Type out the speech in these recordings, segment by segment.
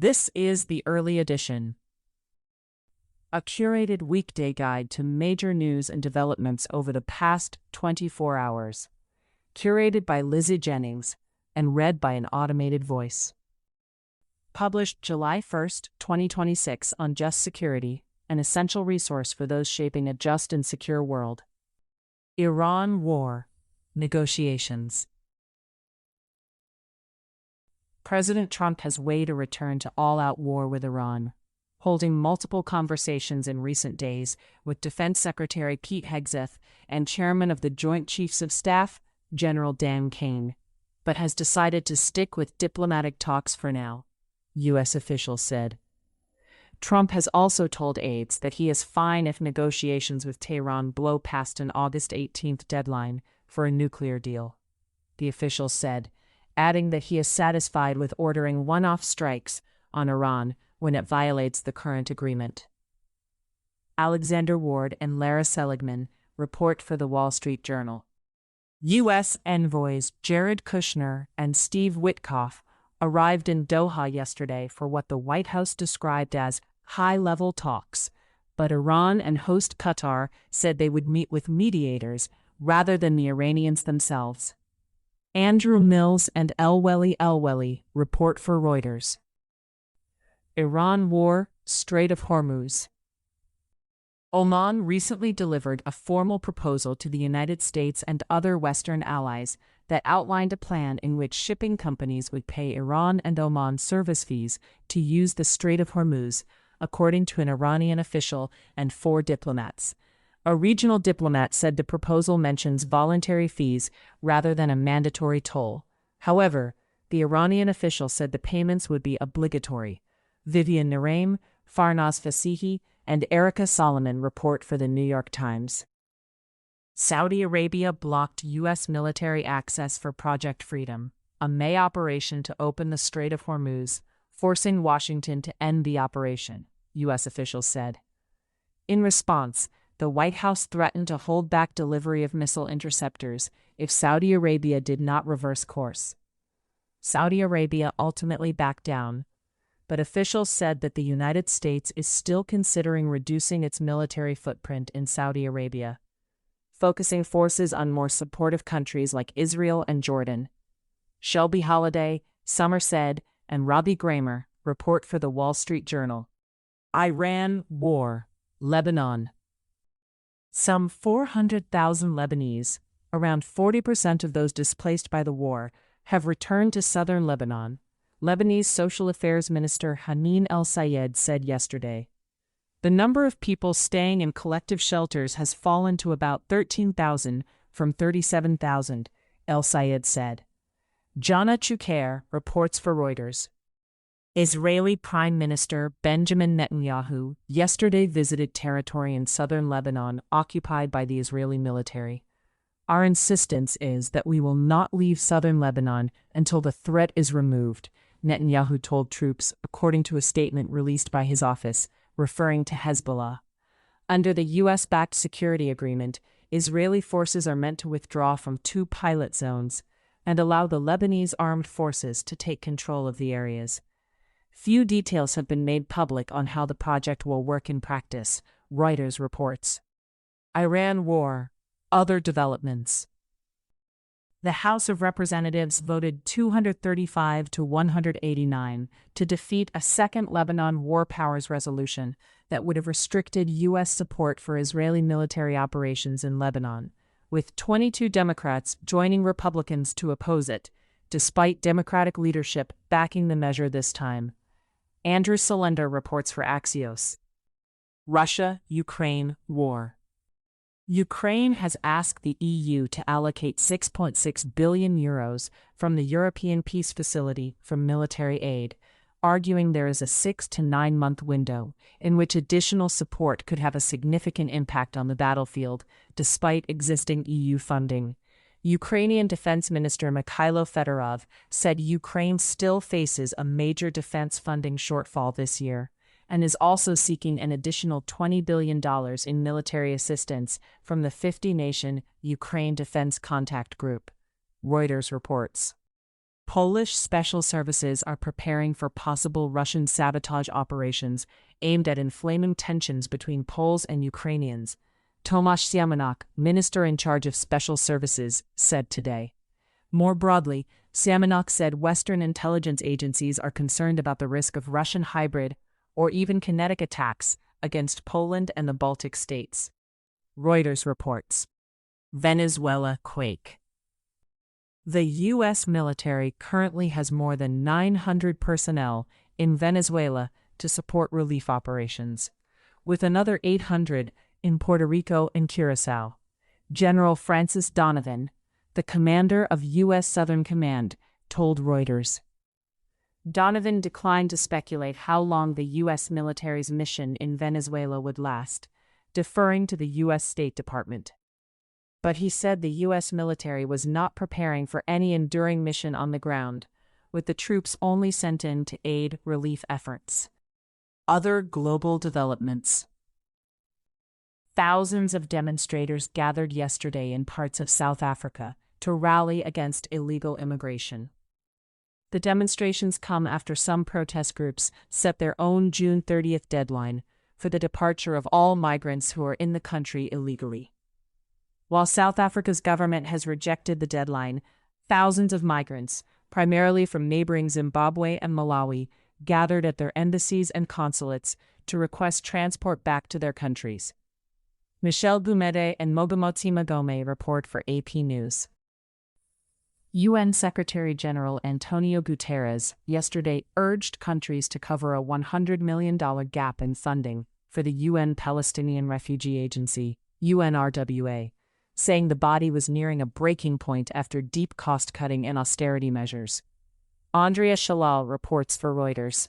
This is the early edition, a curated weekday guide to major news and developments over the past 24 hours. Curated by Lizzie Jennings and read by an automated voice. Published July 1, 2026 on Just Security, an essential resource for those shaping a just and secure world. Iran war negotiations. President Trump has weighed a return to all-out war with Iran, holding multiple conversations in recent days with Defense Secretary Pete Hegseth and Chairman of the Joint Chiefs of Staff, General Dan Kane, but has decided to stick with diplomatic talks for now, U.S. officials said. Trump has also told aides that he is fine if negotiations with Tehran blow past an August 18th deadline for a nuclear deal, the official said, adding that he is satisfied with ordering one-off strikes on Iran when it violates the current agreement. Alexander Ward and Lara Seligman report for The Wall Street Journal. U.S. envoys Jared Kushner and Steve Witkoff arrived in Doha yesterday for what the White House described as high-level talks, but Iran and host Qatar said they would meet with mediators rather than the Iranians themselves. Andrew Mills and Elweli report for Reuters. Iran war, Strait of Hormuz. Oman recently delivered a formal proposal to the United States and other Western allies that outlined a plan in which shipping companies would pay Iran and Oman service fees to use the Strait of Hormuz, according to an Iranian official and 4 diplomats. A regional diplomat said the proposal mentions voluntary fees rather than a mandatory toll. However, the Iranian official said the payments would be obligatory. Vivian Nareem, Farnaz Fasihi, and Erica Solomon report for the New York Times. Saudi Arabia blocked U.S. military access for Project Freedom, a May operation to open the Strait of Hormuz, forcing Washington to end the operation, U.S. officials said. In response, the White House threatened to hold back delivery of missile interceptors if Saudi Arabia did not reverse course. Saudi Arabia ultimately backed down, but officials said that the United States is still considering reducing its military footprint in Saudi Arabia, focusing forces on more supportive countries like Israel and Jordan. Shelby Holliday, Summer Said, and Robbie Gramer report for The Wall Street Journal. Iran war, Lebanon. Some 400,000 Lebanese, around 40% of those displaced by the war, have returned to southern Lebanon, Lebanese Social Affairs Minister Haneen El-Sayed said yesterday. The number of people staying in collective shelters has fallen to about 13,000 from 37,000, El-Sayed said. Jana Chukair reports for Reuters. Israeli Prime Minister Benjamin Netanyahu yesterday visited territory in southern Lebanon occupied by the Israeli military. Our insistence is that we will not leave southern Lebanon until the threat is removed, Netanyahu told troops, according to a statement released by his office, referring to Hezbollah. Under the U.S.-backed security agreement, Israeli forces are meant to withdraw from 2 pilot zones and allow the Lebanese armed forces to take control of the areas. Few details have been made public on how the project will work in practice, Reuters reports. Iran war, other developments. The House of Representatives voted 235 to 189 to defeat a second Lebanon War Powers resolution that would have restricted U.S. support for Israeli military operations in Lebanon, with 22 Democrats joining Republicans to oppose it, despite Democratic leadership backing the measure this time. Andrew Solender reports for Axios. Russia-Ukraine war. Ukraine has asked the EU to allocate €6.6 billion from the European Peace Facility for military aid, arguing there is a 6 to 9 month window in which additional support could have a significant impact on the battlefield, despite existing EU funding. Ukrainian Defense Minister Mikhailo Fedorov said Ukraine still faces a major defense funding shortfall this year, and is also seeking an additional $20 billion in military assistance from the 50-nation Ukraine Defense Contact Group, Reuters reports. Polish special services are preparing for possible Russian sabotage operations aimed at inflaming tensions between Poles and Ukrainians, Tomasz Siemianowicz, minister in charge of special services, said today. More broadly, Siemianowicz said Western intelligence agencies are concerned about the risk of Russian hybrid or even kinetic attacks against Poland and the Baltic states. Reuters reports. Venezuela quake. The U.S. military currently has more than 900 personnel in Venezuela to support relief operations, with another 800 in Puerto Rico and Curaçao. General Francis Donovan, the commander of U.S. Southern Command, told Reuters. Donovan declined to speculate how long the U.S. military's mission in Venezuela would last, deferring to the U.S. State Department. But he said the U.S. military was not preparing for any enduring mission on the ground, with the troops only sent in to aid relief efforts. Other global developments. Thousands of demonstrators gathered yesterday in parts of South Africa to rally against illegal immigration. The demonstrations come after some protest groups set their own June 30th deadline for the departure of all migrants who are in the country illegally. While South Africa's government has rejected the deadline, thousands of migrants, primarily from neighboring Zimbabwe and Malawi, gathered at their embassies and consulates to request transport back to their countries. Michel Gumede and Mogomotsi Magome report for AP News. UN Secretary-General Antonio Guterres yesterday urged countries to cover a $100 million gap in funding for the UN Palestinian Refugee Agency, UNRWA, saying the body was nearing a breaking point after deep cost-cutting and austerity measures. Andrea Shalal reports for Reuters.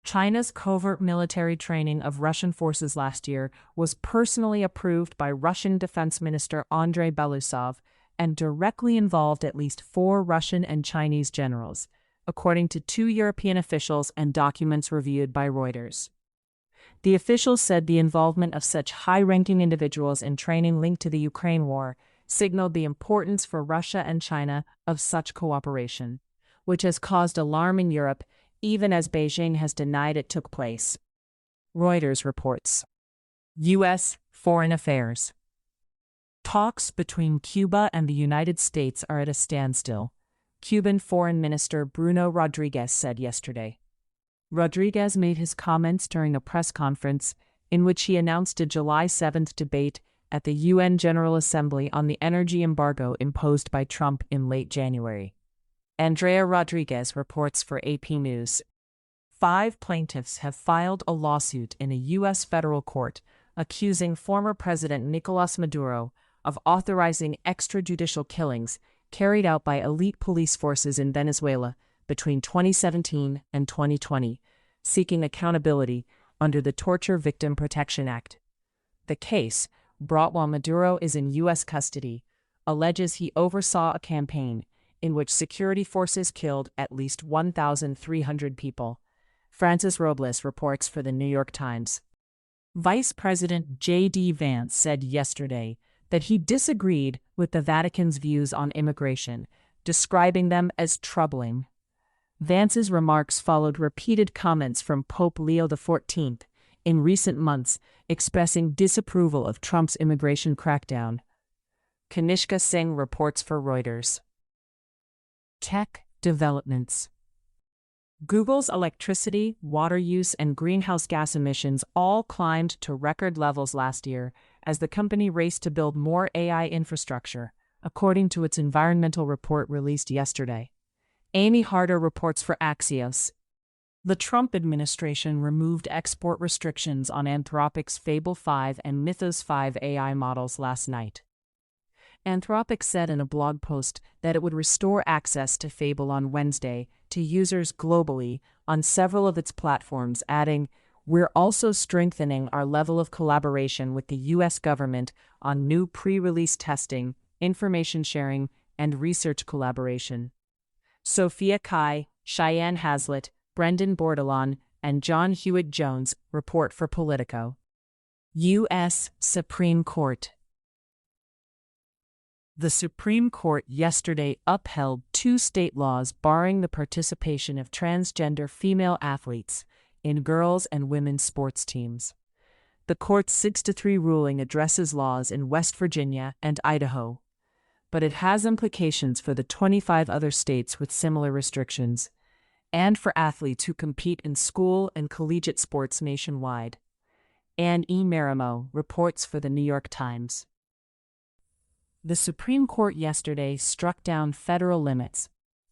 China's covert military training of Russian forces last year was personally approved by Russian Defense Minister Andrei Belousov and directly involved at least 4 Russian and Chinese generals, according to 2 European officials and documents reviewed by Reuters. The officials said the involvement of such high-ranking individuals in training linked to the Ukraine war signaled the importance for Russia and China of such cooperation, which has caused alarm in Europe even as Beijing has denied it took place. Reuters reports. U.S. Foreign Affairs. Talks between Cuba and the United States are at a standstill, Cuban Foreign Minister Bruno Rodriguez said yesterday. Rodriguez made his comments during a press conference in which he announced a July 7th debate at the UN General Assembly on the energy embargo imposed by Trump in late January. Andrea Rodriguez reports for AP News. 5 plaintiffs have filed a lawsuit in a U.S. federal court accusing former President Nicolas Maduro of authorizing extrajudicial killings carried out by elite police forces in Venezuela between 2017 and 2020, seeking accountability under the Torture Victim Protection Act. The case, brought while Maduro is in U.S. custody, alleges he oversaw a campaign in which security forces killed at least 1,300 people. Francis Robles reports for the New York Times. Vice President J.D. Vance said yesterday that he disagreed with the Vatican's views on immigration, describing them as troubling. Vance's remarks followed repeated comments from Pope Leo XIV in recent months expressing disapproval of Trump's immigration crackdown. Kanishka Singh reports for Reuters. Tech developments. Google's electricity, water use, and greenhouse gas emissions all climbed to record levels last year as the company raced to build more AI infrastructure, according to its environmental report released yesterday. Amy Harder reports for Axios. The Trump administration removed export restrictions on Anthropic's Fable 5 and Mythos 5 AI models last night. Anthropic said in a blog post that it would restore access to Fable on Wednesday to users globally on several of its platforms, adding, "We're also strengthening our level of collaboration with the U.S. government on new pre-release testing, information sharing, and research collaboration." Sophia Kai, Cheyenne Hazlitt, Brendan Bordelon, and John Hewitt-Jones report for Politico. U.S. Supreme Court. The Supreme Court yesterday upheld two state laws barring the participation of transgender female athletes in girls' and women's sports teams. The court's 6-3 ruling addresses laws in West Virginia and Idaho, but it has implications for the 25 other states with similar restrictions, and for athletes who compete in school and collegiate sports nationwide. Anne E. Marimo reports for the New York Times. The Supreme Court yesterday struck down federal limits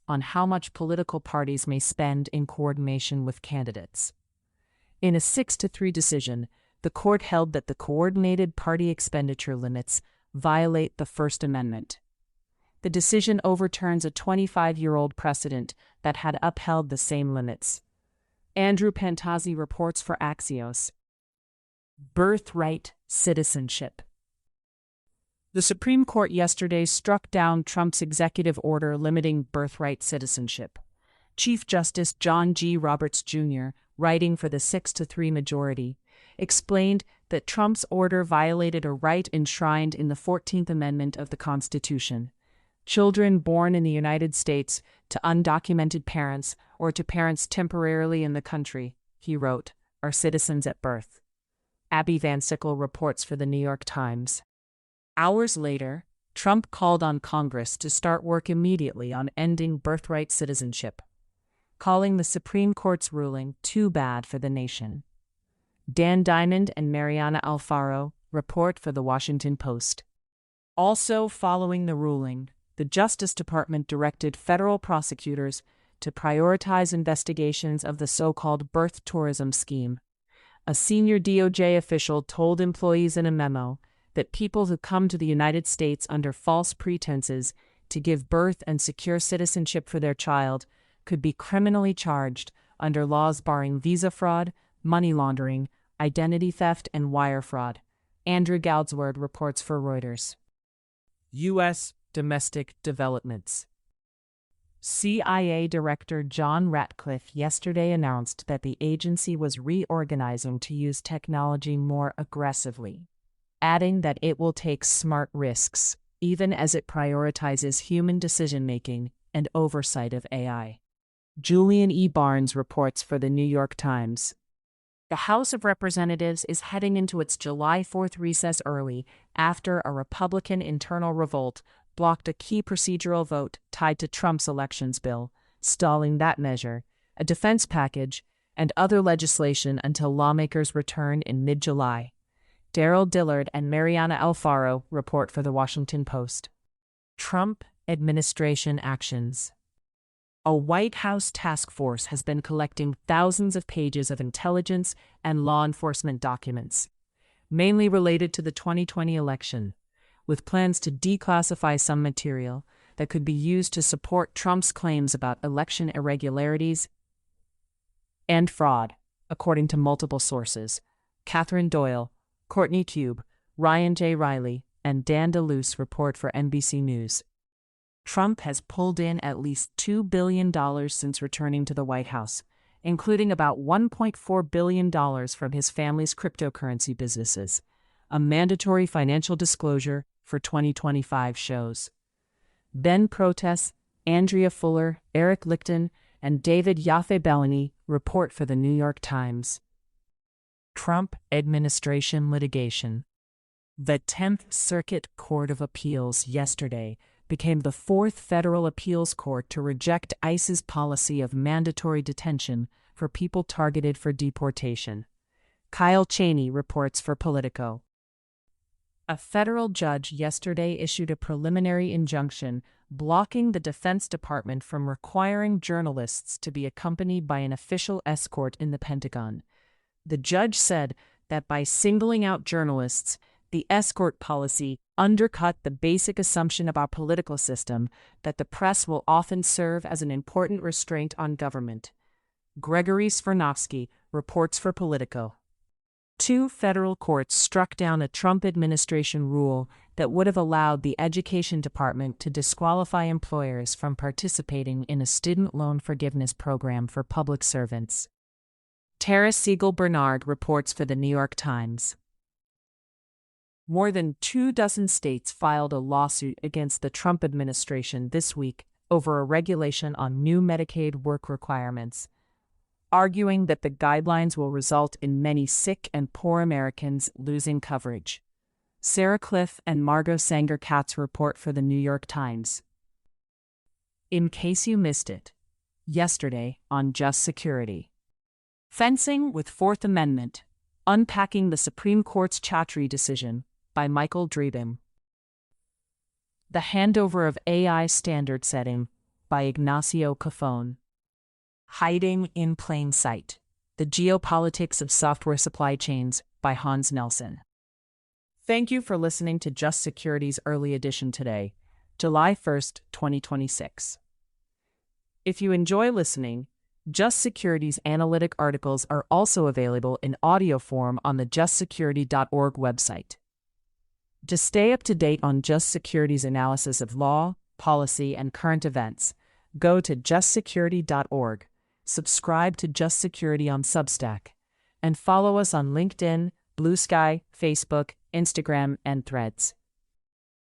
on how much political parties may spend in coordination with candidates. In a 6-3 decision, the court held that the coordinated party expenditure limits violate the First Amendment. The decision overturns a 25-year-old precedent that had upheld the same limits. Andrew Pantazzi reports for Axios. Birthright citizenship. The Supreme Court yesterday struck down Trump's executive order limiting birthright citizenship. Chief Justice John G. Roberts, Jr., writing for the 6-3 majority, explained that Trump's order violated a right enshrined in the 14th Amendment of the Constitution. Children born in the United States to undocumented parents or to parents temporarily in the country, he wrote, are citizens at birth. Abby Van Sickle reports for the New York Times. Hours later, Trump called on Congress to start work immediately on ending birthright citizenship, calling the Supreme Court's ruling too bad for the nation. Dan Diamond and Mariana Alfaro report for The Washington Post. Also following the ruling, the Justice Department directed federal prosecutors to prioritize investigations of the so-called birth tourism scheme. A senior DOJ official told employees in a memo that people who come to the United States under false pretenses to give birth and secure citizenship for their child could be criminally charged under laws barring visa fraud, money laundering, identity theft, and wire fraud. Andrew Goudsward reports for Reuters. U.S. Domestic Developments. CIA Director John Ratcliffe yesterday announced that the agency was reorganizing to use technology more aggressively, adding that it will take smart risks, even as it prioritizes human decision-making and oversight of AI. Julian E. Barnes reports for the New York Times. The House of Representatives is heading into its July 4th recess early after a Republican internal revolt blocked a key procedural vote tied to Trump's elections bill, stalling that measure, a defense package, and other legislation until lawmakers return in mid-July. Daryl Dillard and Mariana Alfaro report for The Washington Post. Trump administration actions. A White House task force has been collecting thousands of pages of intelligence and law enforcement documents, mainly related to the 2020 election, with plans to declassify some material that could be used to support Trump's claims about election irregularities and fraud, according to multiple sources. Catherine Doyle, Courtney Cube, Ryan J. Riley, and Dan DeLuce report for NBC News. Trump has pulled in at least $2 billion since returning to the White House, including about $1.4 billion from his family's cryptocurrency businesses, a mandatory financial disclosure for 2025 shows. Ben Protes, Andrea Fuller, Eric Lichten, and David Yaffe-Bellany report for the New York Times. Trump administration litigation. The 10th Circuit Court of Appeals yesterday became the fourth federal appeals court to reject ICE's policy of mandatory detention for people targeted for deportation. Kyle Cheney reports for Politico. A federal judge yesterday issued a preliminary injunction blocking the Defense Department from requiring journalists to be accompanied by an official escort in the Pentagon. The judge said that by singling out journalists, the escort policy undercut the basic assumption of our political system that the press will often serve as an important restraint on government. Gregory Svirnovsky reports for Politico. Two federal courts struck down a Trump administration rule that would have allowed the Education Department to disqualify employers from participating in a student loan forgiveness program for public servants. Tara Siegel Bernard reports for the New York Times. More than 24 states filed a lawsuit against the Trump administration this week over a regulation on new Medicaid work requirements, arguing that the guidelines will result in many sick and poor Americans losing coverage. Sarah Cliff and Margot Sanger-Katz report for the New York Times. In case you missed it, yesterday on Just Security. Fencing with Fourth Amendment, Unpacking the Supreme Court's Chatri Decision by Michael Dreeben. The Handover of AI Standard Setting by Ignacio Cofone. Hiding in Plain Sight, The Geopolitics of Software Supply Chains by Hans Nelson. Thank you for listening to Just Security's early edition today, July 1st, 2026. If you enjoy listening, Just Security's analytic articles are also available in audio form on the justsecurity.org website. To stay up to date on Just Security's analysis of law, policy, and current events, go to justsecurity.org, subscribe to Just Security on Substack, and follow us on LinkedIn, Blue Sky, Facebook, Instagram, and Threads.